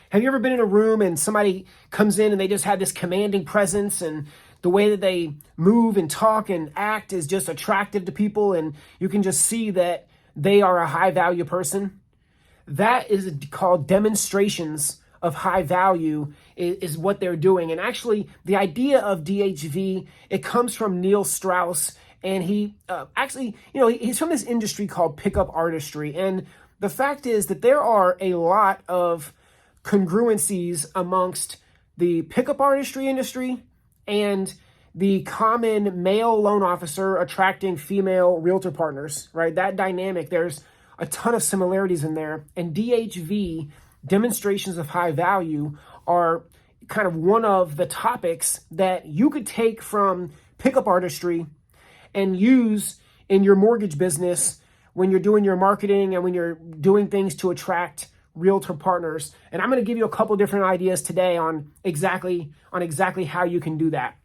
Have you ever been in a room and somebody comes in and they just have this commanding presence, and the way that they move and talk and act is just attractive to people, and you can just see that they are a high value person? That is called demonstrations of high value, is what they're doing. And actually, the idea of DHV, it comes from Neil Strauss, and he he's from this industry called pickup artistry. And the fact is that there are a lot of congruencies amongst the pickup artistry industry and the common male loan officer attracting female realtor partners, right? That dynamic, there's a ton of similarities in there. And DHV, demonstrations of high value, are kind of one of the topics that you could take from pickup artistry and use in your mortgage business when you're doing your marketing and when you're doing things to attract realtor partners. And I'm going to give you a couple different ideas today on exactly how you can do that.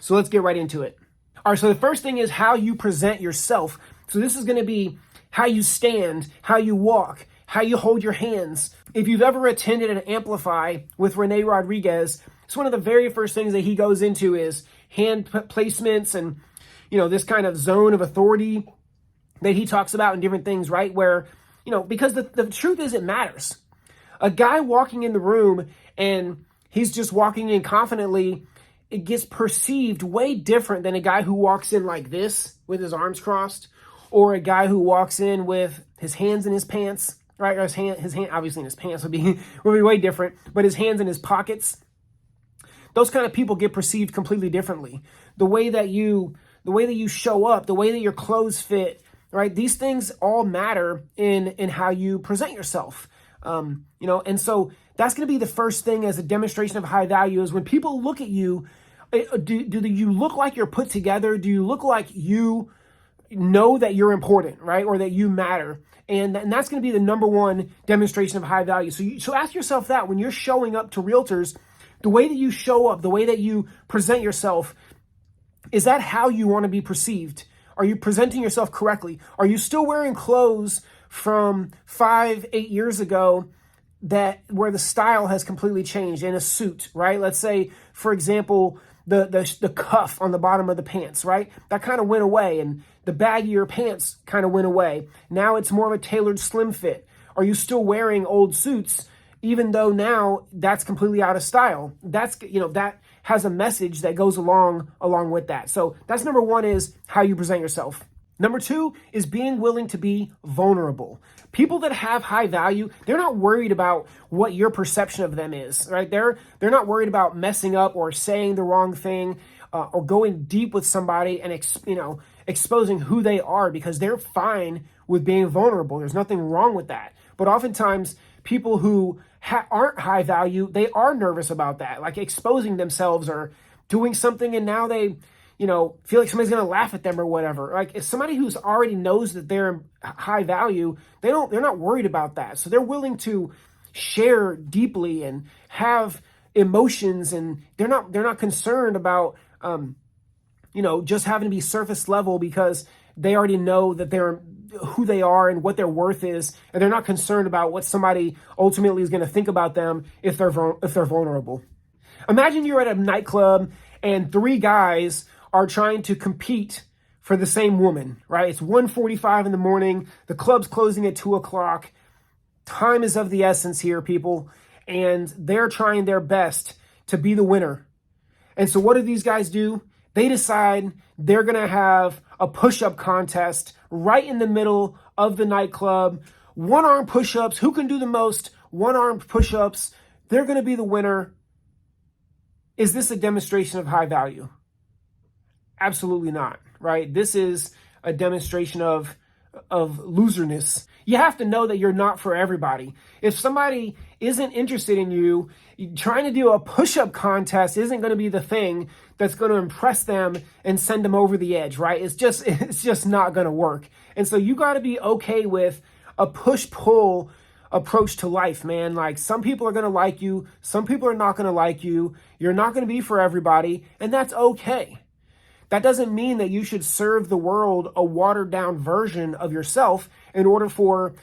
So let's get right into it. All right, so the first thing is how you present yourself. So this is going to be how you stand, how you walk, how you hold your hands. If you've ever attended an Amplify with Rene Rodriguez, it's one of the very first things that he goes into is hand placements and, this kind of zone of authority that he talks about and different things, right? Where, because the truth is it matters. A guy walking in the room and he's just walking in confidently, it gets perceived way different than a guy who walks in like this with his arms crossed, or a guy who walks in with his hands in his pants, right? Or his hand obviously in his pants would be way different, but his hands in his pockets. Those kind of people get perceived completely differently. The way that you show up, the way that your clothes fit, right? These things all matter in how you present yourself. And so that's going to be the first thing as a demonstration of high value is when people look at you, do you look like you're put together? Do you look like you know that you're important, right? Or that you matter? And that's going to be the number one demonstration of high value. So ask yourself that when you're showing up to realtors, the way that you show up, the way that you present yourself, is that how you want to be perceived? Are you presenting yourself correctly? Are you still wearing clothes from 5-8 years ago where the style has completely changed in a suit, right? Let's say, for example, the cuff on the bottom of the pants, right? That kind of went away, and the baggier pants kind of went away. Now it's more of a tailored slim fit. Are you still wearing old suits, even though now that's completely out of style? That's, that has a message that goes along with that. So that's number one, is how you present yourself. Number two is being willing to be vulnerable. People that have high value, they're not worried about what your perception of them is, right? They're not worried about messing up or saying the wrong thing or going deep with somebody and exposing who they are, because they're fine with being vulnerable. There's nothing wrong with that. But oftentimes, people who aren't high value, they are nervous about that, like exposing themselves or doing something, and now they feel like somebody's going to laugh at them or whatever. Like, if somebody who's already knows that they're high value, they're not worried about that. So they're willing to share deeply and have emotions, and they're not concerned about, just having to be surface level, because they already know that they're who they are and what their worth is. And they're not concerned about what somebody ultimately is going to think about them if they're vulnerable. Imagine you're at a nightclub and 3 guys are trying to compete for the same woman, right? It's 1:45 in the morning. The club's closing at 2:00. Time is of the essence here, people. And they're trying their best to be the winner. And so what do these guys do? They decide they're going to have a push-up contest right in the middle of the nightclub. One-arm push-ups. Who can do the most one-arm push-ups? They're going to be the winner. Is this a demonstration of high value? Absolutely not, right? This is a demonstration of loserness. You have to know that you're not for everybody. If somebody isn't interested in you, trying to do a push-up contest isn't going to be the thing that's going to impress them and send them over the edge, right? It's just not going to work. And so you got to be okay with a push-pull approach to life, man. Like, some people are going to like you, some people are not going to like you. You're not going to be for everybody, and that's okay. That doesn't mean that you should serve the world a watered down version of yourself in order for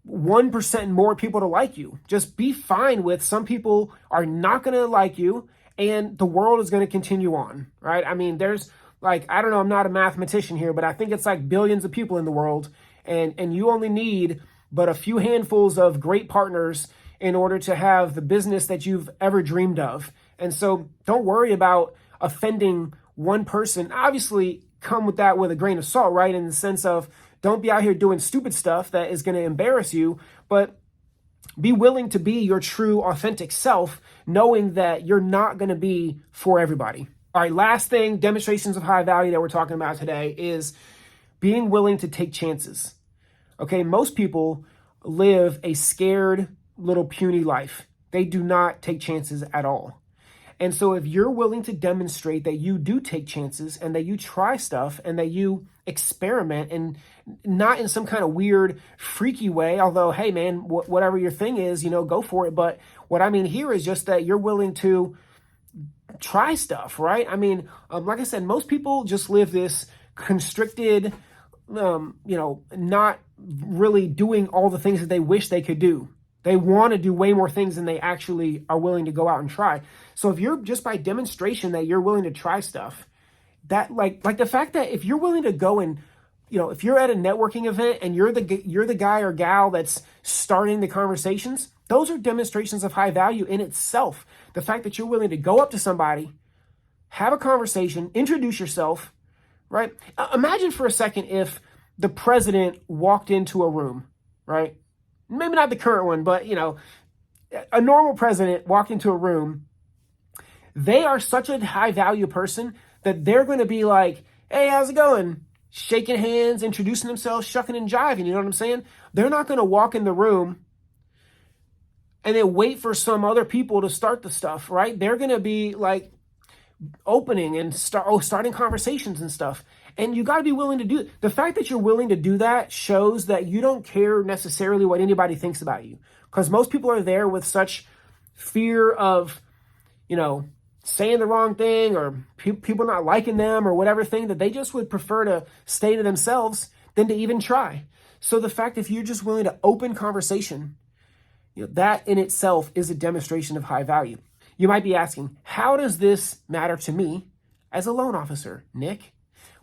1% more people to like you. Just be fine with some people are not going to like you, and the world is going to continue on, right? I mean, there's like, I don't know, I'm not a mathematician here, but I think it's like billions of people in the world, and you only need but a few handfuls of great partners in order to have the business that you've ever dreamed of. And so don't worry about offending one person. Obviously, come with that with a grain of salt, right? In the sense of, don't be out here doing stupid stuff that is going to embarrass you, but be willing to be your true, authentic self, knowing that you're not going to be for everybody. All right, last thing, demonstrations of high value that we're talking about today is being willing to take chances. Okay, most people live a scared little puny life. They do not take chances at all. And so if you're willing to demonstrate that you do take chances and that you try stuff and that you experiment, and not in some kind of weird, freaky way, although, hey man, whatever your thing is, go for it. But what I mean here is just that you're willing to try stuff, right? I mean, like I said, most people just live this constricted, not really doing all the things that they wish they could do. They want to do way more things than they actually are willing to go out and try. So if you're just by demonstration that you're willing to try stuff, that like the fact that if you're willing to go and, if you're at a networking event and you're the guy or gal that's starting the conversations, those are demonstrations of high value in itself. The fact that you're willing to go up to somebody, have a conversation, introduce yourself, right? Imagine for a second if the president walked into a room, right? Maybe not the current one, but, a normal president walked into a room. They are such a high value person that they're going to be like, hey, how's it going? Shaking hands, introducing themselves, shucking and jiving. You know what I'm saying? They're not going to walk in the room and then wait for some other people to start the stuff, right? They're going to be like opening and starting conversations and stuff. And you got to be willing to do it. The fact that you're willing to do that shows that you don't care necessarily what anybody thinks about you. Because most people are there with such fear of, saying the wrong thing or people not liking them or whatever thing, that they just would prefer to stay to themselves than to even try. So the fact if you're just willing to open conversation, that in itself is a demonstration of high value. You might be asking, how does this matter to me as a loan officer, Nick?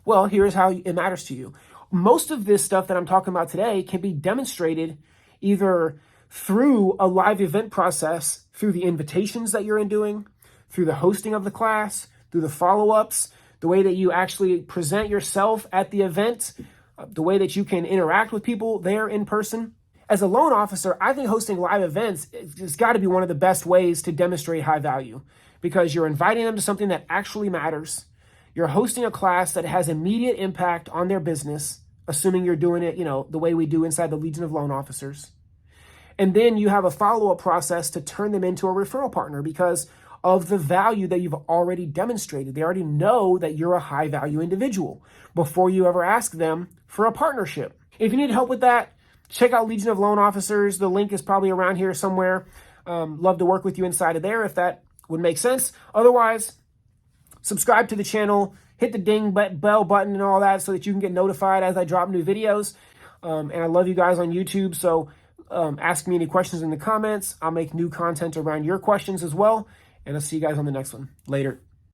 Well, here's how it matters to you. Most of this stuff that I'm talking about today can be demonstrated either through a live event process, through the invitations that you're doing, through the hosting of the class, through the follow-ups, the way that you actually present yourself at the event, the way that you can interact with people there in person. As a loan officer, I think hosting live events has got to be one of the best ways to demonstrate high value, because you're inviting them to something that actually matters. You're hosting a class that has immediate impact on their business, assuming you're doing it, the way we do inside the Legion of Loan Officers. And then you have a follow-up process to turn them into a referral partner because of the value that you've already demonstrated. They already know that you're a high-value individual before you ever ask them for a partnership. If you need help with that, check out Legion of Loan Officers. The link is probably around here somewhere. Love to work with you inside of there if that would make sense. Otherwise, subscribe to the channel, hit the ding bell button and all that so that you can get notified as I drop new videos. And I love you guys on YouTube, so ask me any questions in the comments. I'll make new content around your questions as well. And I'll see you guys on the next one. Later.